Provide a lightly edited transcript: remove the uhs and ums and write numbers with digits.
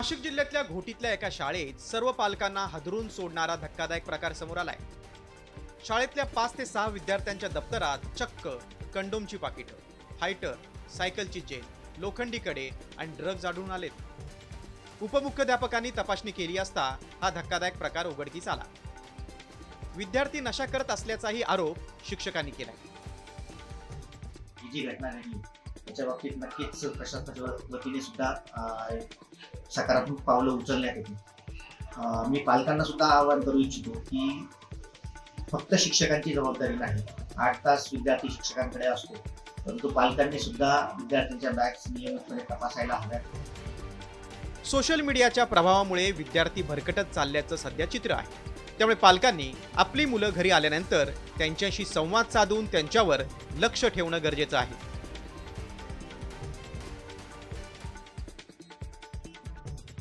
नाशिक जिल्ह्यातल्या घोटीतल्या एका शाळेत सर्व पालकांना हादरून सोडणारा धक्कादायक प्रकार समोर आलाय। शाळेतल्या 5 ते 6 विद्यार्थ्यांच्या दप्तरात चक्क कंडोमची पाकिटं, हायटर, सायकलची चेन, लोखंडी कडे आणि ड्रग्ज आढळून आलेत। उपमुख्याध्यापकांनी तपासणी केली असता हा धक्कादायक प्रकार उघडकीस आला। विद्यार्थी नशा करत असल्याचाही आरोप शिक्षकांनी केलाय। ही जी घटना घडली त्याच्या बाबतीत नक्कीच प्रशासनाच्या वतीने सुद्धा सकारात्मक पावलं उचलण्यात येतील। मी पालकांना सुद्धा आवाहन करू इच्छितो की फक्त शिक्षकांची जबाबदारी नाही, 8 तास विद्यार्थी शिक्षकांकडे असतो, परंतु पालकांनी सुद्धा विद्यार्थ्यांच्या बॅग्स नियमितपणे तपासायला हव्यात। सोशल मीडियाच्या प्रभावामुळे विद्यार्थी भरकटत चालल्याचं सध्या चित्र आहे। त्यामुळे पालकांनी आपली मुलं घरी आल्यानंतर त्यांच्याशी संवाद साधून त्यांच्यावर लक्ष ठेवणं गरजेचं आहे।